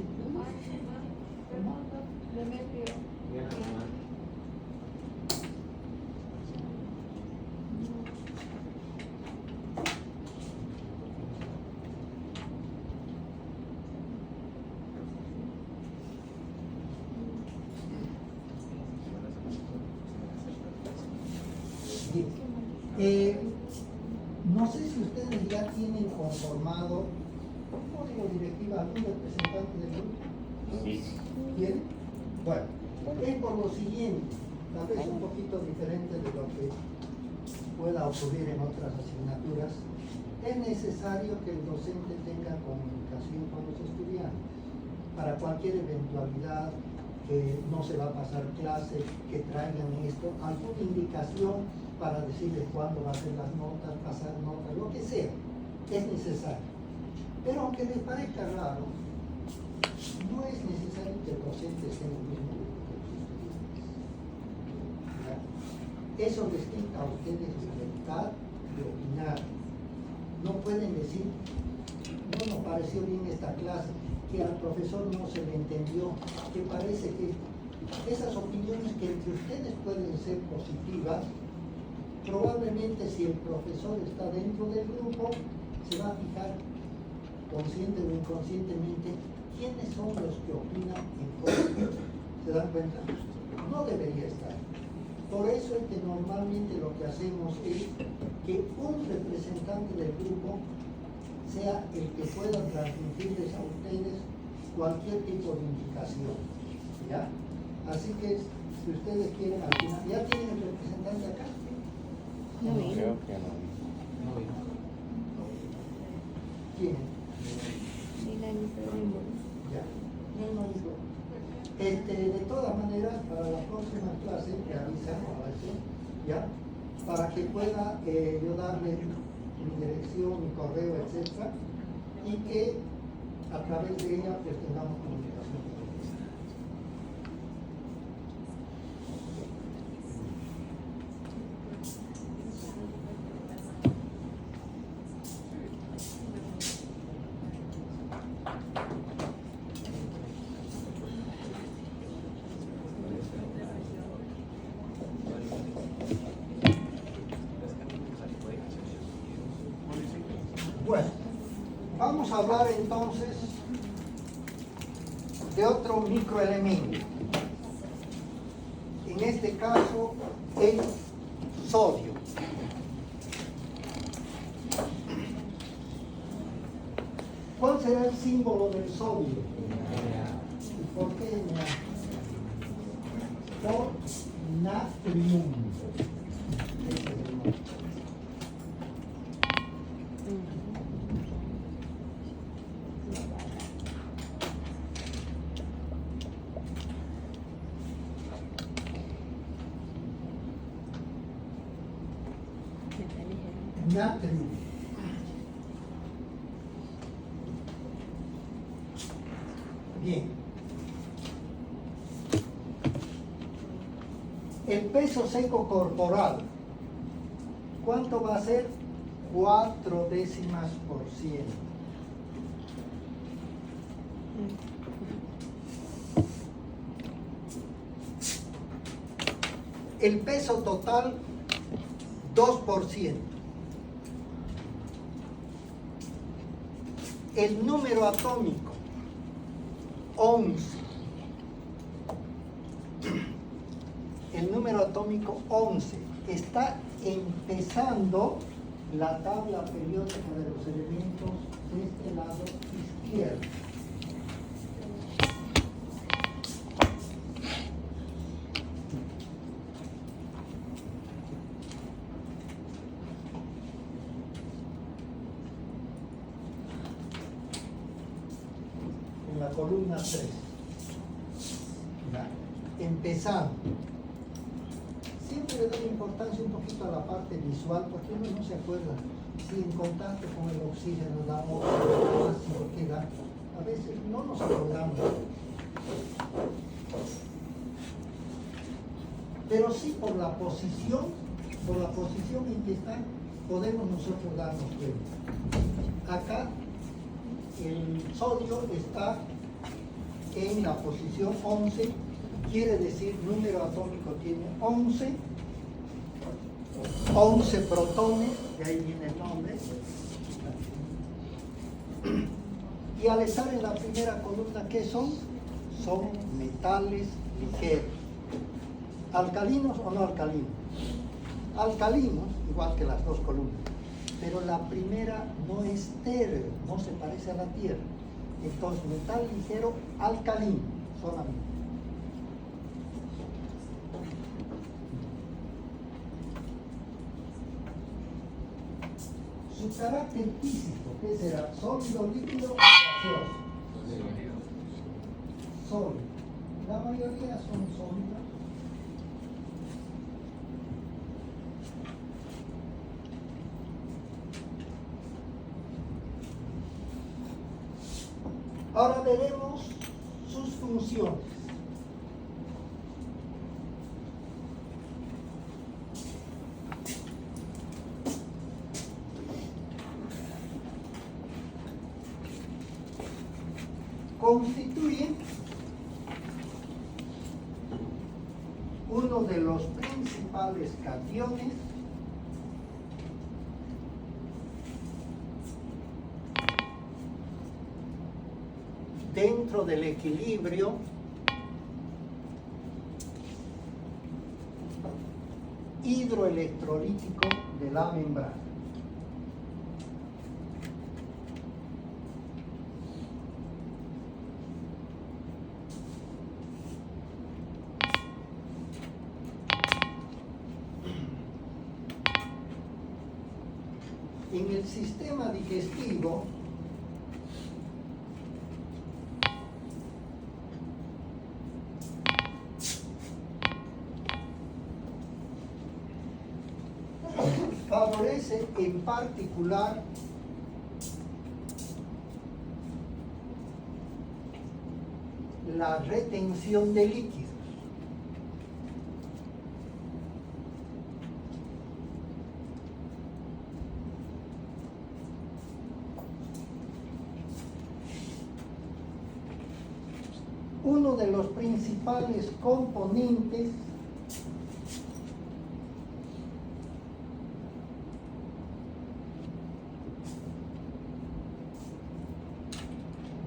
No sé si ustedes ya tienen conformado un código directivo, algún representante del grupo. Sí. ¿Bien? Bueno, es por lo siguiente, tal vez un poquito diferente de lo que pueda ocurrir en otras asignaturas. Es necesario que el docente tenga comunicación con los estudiantes para cualquier eventualidad, que no se va a pasar clase, que traigan esto, alguna indicación para decirles cuándo va a hacer las notas, pasar notas, lo que sea, es necesario. Pero aunque les parezca raro, no es necesario que el docente esté en el mismo grupo que los estudiantes. ¿Ya? Eso les quita a ustedes libertad de opinar. No pueden decir, no nos pareció bien esta clase, que al profesor no se le entendió, que parece que esas opiniones que entre ustedes pueden ser positivas, probablemente si el profesor está dentro del grupo, se va a fijar, consciente o inconscientemente, quiénes son los que opinan en contra. ¿Se dan cuenta? No debería estar. Por eso es que normalmente lo que hacemos es que un representante del grupo sea el que pueda transmitirles a ustedes cualquier tipo de indicación. ¿Ya? Así que si ustedes quieren al final, ¿ya tienen el representante acá? No creo que no. ¿Quién? Ya. No, de todas maneras, para la próxima clase me avisan, ¿ya? Para que pueda yo darle mi dirección, mi correo, etcétera, y que a través de ella pues tengamos comunicación. Bueno, vamos a hablar entonces de otro microelemento. En este caso, el sodio. ¿Cuál será el símbolo del sodio? ¿Y por qué Na? Por natrium. natrio. Bien. El peso seco corporal, ¿cuánto va a ser? 4 décimas por 100. El peso total, 2%. El número atómico, 11. El número atómico 11. Está empezando la tabla periódica de los elementos de este lado izquierdo. En la columna 3. ¿Ya? Empezando. Siempre le doy importancia un poquito a la parte visual porque uno no se acuerda si en contacto con el oxígeno da oxígeno, si queda. A veces no nos acordamos. Pero sí por la posición en que está, podemos nosotros darnos cuenta. Acá el sodio está en la posición 11, quiere decir número atómico tiene 11 protones, de ahí viene el nombre. Y al estar en la primera columna, ¿qué son? Son metales ligeros. ¿Alcalinos o no alcalinos? Alcalinos, igual que las dos columnas. Pero la primera no es estéreo, no se parece a la Tierra. Entonces, metal ligero, alcalino, solamente. Su carácter físico, ¿qué será? ¿Sólido, líquido o gaseoso? Sólido. La mayoría son sólidos. Ahora veremos sus funciones. Constituye uno de los principales cationes dentro del equilibrio hidroelectrolítico de la membrana. En el sistema digestivo, favorece en particular la retención de líquidos. Uno de los principales componentes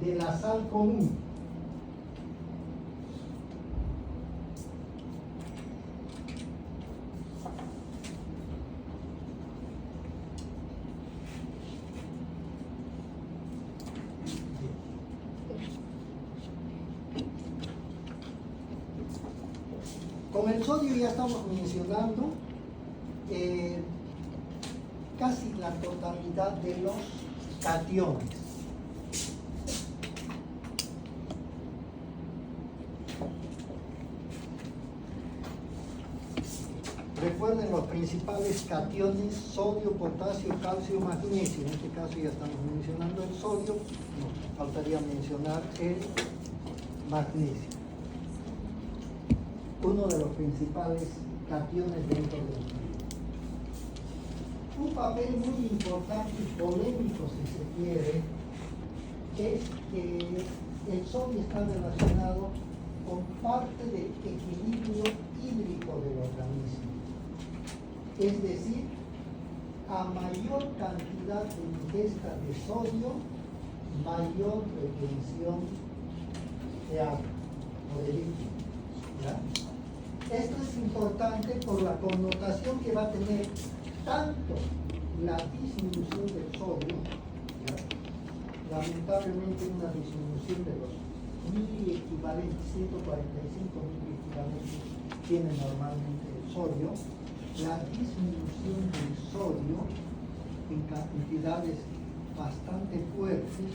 de la sal común. Con el sodio ya estamos mencionando casi la totalidad de los cationes. Recuerden los principales cationes: sodio, potasio, calcio, magnesio. En este caso ya estamos mencionando el sodio, nos faltaría mencionar el magnesio. Uno de los principales cationes dentro del fluido. Un papel muy importante y polémico, si se quiere, es que el sodio está relacionado con parte del equilibrio hídrico del organismo. Es decir, a mayor cantidad de ingesta de sodio, mayor retención de agua o de líquido. ¿Ya? Esto es importante por la connotación que va a tener tanto la disminución del sodio, ¿ya? Lamentablemente una disminución de los miliequivalentes, 145 miliequivalentes tiene normalmente el sodio. La disminución del sodio en cantidades bastante fuertes,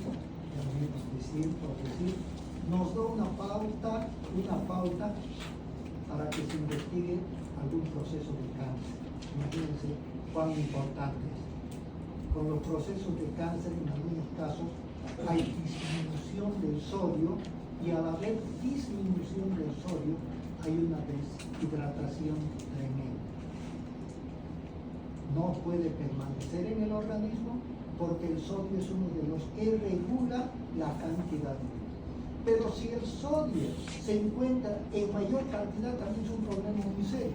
nos da una pauta para que se investigue algún proceso de cáncer. Imagínense cuán importante es. Con los procesos de cáncer, en algunos casos, hay disminución del sodio, y al haber disminución del sodio, hay una deshidratación tremenda. No puede permanecer en el organismo porque el sodio es uno de los que regula la cantidad. Pero si el sodio se encuentra en mayor cantidad, también es un problema muy serio.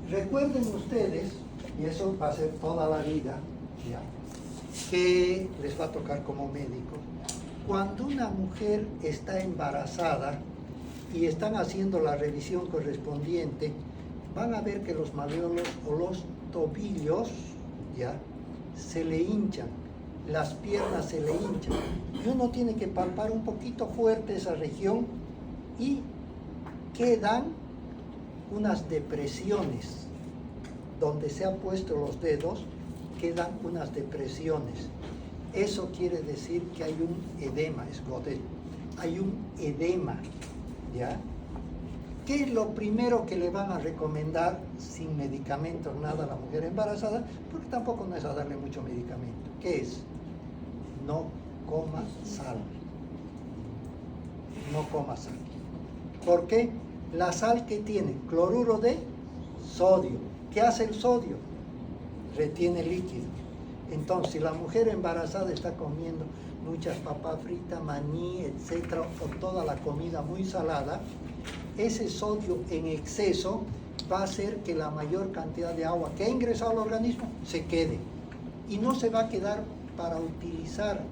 Recuerden ustedes, y eso va a ser toda la vida, ¿ya?, que les va a tocar como médico, cuando una mujer está embarazada y están haciendo la revisión correspondiente, van a ver que los malleolos o los tobillos, ¿ya?, se le hinchan, las piernas se le hinchan, y uno tiene que palpar un poquito fuerte esa región y quedan unas depresiones. Donde se han puesto los dedos, quedan unas depresiones. Eso quiere decir que hay un edema, es Godet. Hay un edema, ¿ya? ¿Qué es lo primero que le van a recomendar sin medicamentos, nada, a la mujer embarazada? Porque tampoco no es a darle mucho medicamento. ¿Qué es? No coma sal. No coma sal. ¿Por qué? La sal que tiene cloruro de sodio. ¿Qué hace el sodio? Retiene líquido. Entonces, si la mujer embarazada está comiendo muchas papas fritas, maní, etcétera, o toda la comida muy salada, ese sodio en exceso va a hacer que la mayor cantidad de agua que ha ingresado al organismo se quede. Y no se va a quedar para utilizar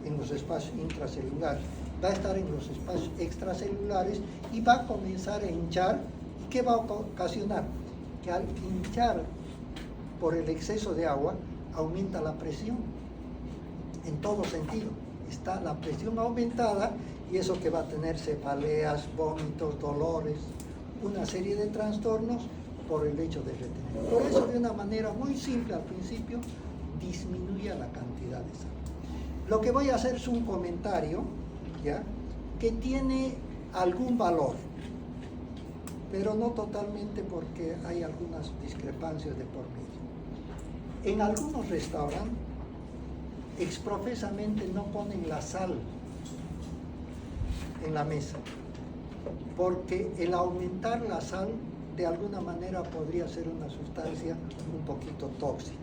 en los espacios intracelulares. Va a estar en los espacios extracelulares y va a comenzar a hinchar. ¿Y qué va a ocasionar? Que al hinchar por el exceso de agua, aumenta la presión, en todo sentido. Está la presión aumentada y eso que va a tener cefaleas, vómitos, dolores, una serie de trastornos por el hecho de retener. Por eso, de una manera muy simple al principio, disminuye la cantidad de sal. Lo que voy a hacer es un comentario, ¿ya?, que tiene algún valor, pero no totalmente, porque hay algunas discrepancias de por medio. En algunos restaurantes, exprofesamente no ponen la sal en la mesa, porque el aumentar la sal de alguna manera podría ser una sustancia un poquito tóxica.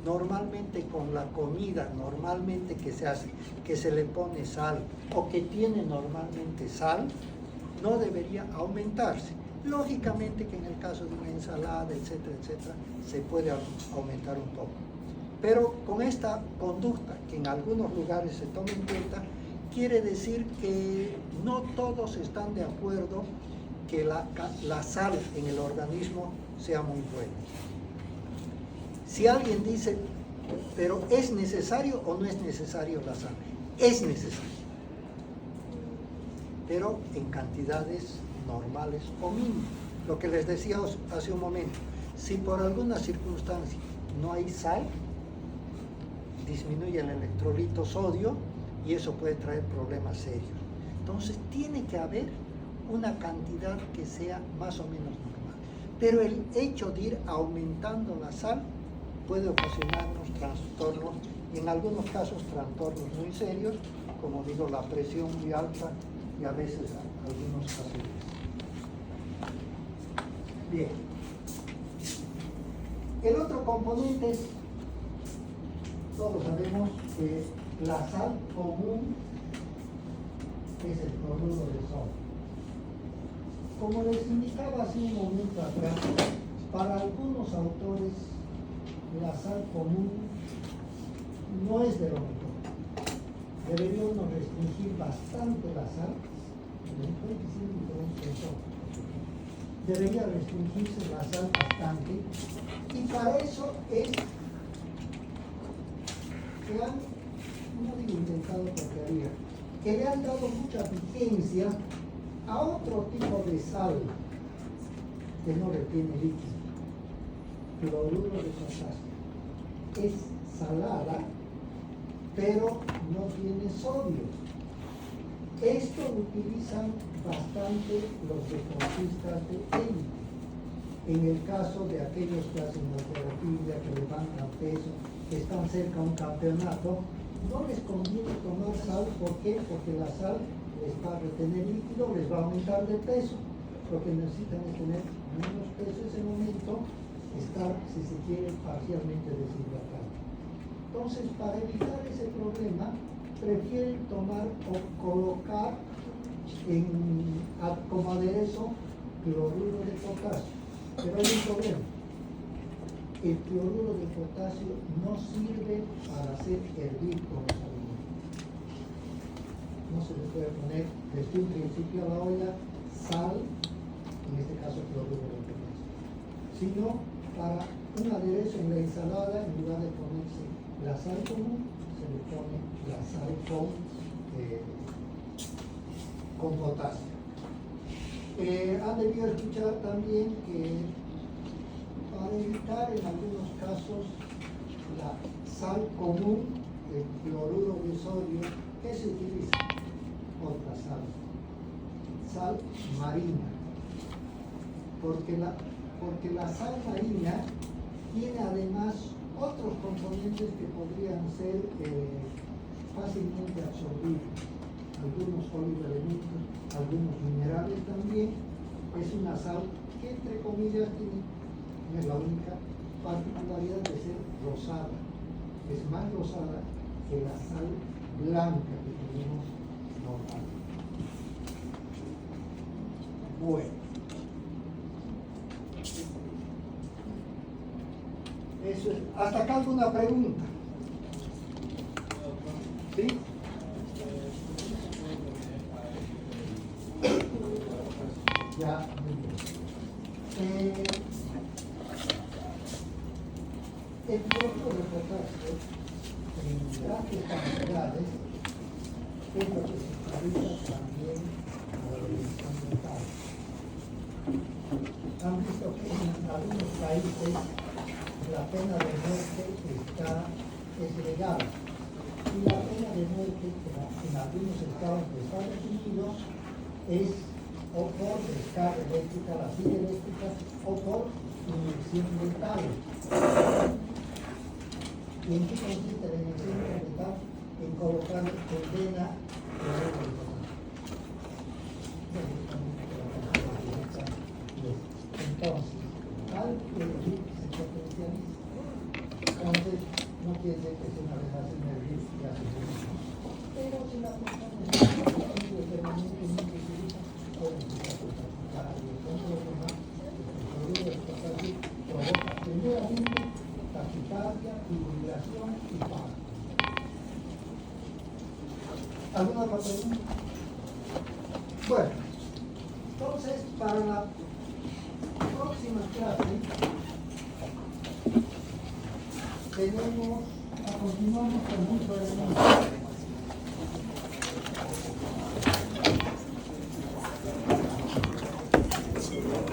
Normalmente con la comida, normalmente que se hace, que se le pone sal o que tiene normalmente sal, no debería aumentarse. Lógicamente que en el caso de una ensalada, etcétera, etcétera, se puede aumentar un poco. Pero con esta conducta que en algunos lugares se toma en cuenta, quiere decir que no todos están de acuerdo que la sal en el organismo sea muy buena. Si alguien dice, pero ¿es necesario o no es necesario la sal? Es necesario, pero en cantidades normales o mínimas. Lo que les decía hace un momento, si por alguna circunstancia no hay sal, disminuye el electrolito sodio y eso puede traer problemas serios. Entonces tiene que haber una cantidad que sea más o menos normal. Pero el hecho de ir aumentando la sal puede ocasionarnos trastornos, y en algunos casos trastornos muy serios, como digo, la presión muy alta y a veces algunos casos. Bien. El otro componente es, todos sabemos que la sal común es el cloruro de sodio. Como les indicaba hace un momento atrás, para algunos autores la sal común no es de lo mejor. Deberíamos restringir bastante la sal. Debería restringirse la sal bastante, y para eso es que han, no digo intentado porquería, que le han dado mucha vigencia a otro tipo de sal que no retiene líquido, cloruro de potasio. Es salada, pero no tiene sodio. Esto lo utilizan bastante los deportistas de élite. En el caso de aquellos que hacen halterofilia, que levantan peso, que están cerca de un campeonato, no les conviene tomar sal. ¿Por qué? Porque la sal les va a retener líquido, les va a aumentar de peso. Lo que necesitan es tener menos peso en ese momento, estar, si se quiere, parcialmente deshidratado. Entonces, para evitar ese problema, prefieren tomar o colocar como aderezo cloruro de potasio. Pero hay un problema. El cloruro de potasio no sirve para hacer hervir con los alimentos. No se le puede poner desde un principio a la olla sal, en este caso cloruro de potasio, sino para un aderezo en la ensalada, en lugar de ponerse la sal común, se le pone la sal con potasio. Han debido escuchar también que para evitar en algunos casos la sal común, el cloruro de sodio, ¿qué se utiliza? Otra sal marina, porque la sal marina tiene además otros componentes que podrían ser fácilmente absorbibles, algunos oligoelementos, algunos minerales también. Es una sal que, entre comillas, tiene la única particularidad de ser rosada. Es más rosada que la sal blanca que tenemos normal. Bueno, eso es. ¿Hasta acá alguna pregunta? ¿Sí? Ya, muy bien. El cloruro de potasio en grandes cantidades es lo que se utiliza también para la medición dental. Han visto que en algunos países la pena de muerte es legal, y la pena de muerte en algunos estados de Estados Unidos es o por descarga eléctrica, la silla eléctrica, o por inyección letal. ¿Y en qué consiste la inyección letal? En colocar condena entonces, al que se potencializa. Entonces, no quiere decir que si una vez hace un hervir y hace un hervir. Pero si la persona está permanentemente utiliza, puede empezar a practicar y entonces lo demás, el cloruro de potasio provoca primeramente taquicardia, fibrilación y paro. ¿Alguna otra pregunta? Bueno, entonces para la próxima clase continuamos con mucho elemento.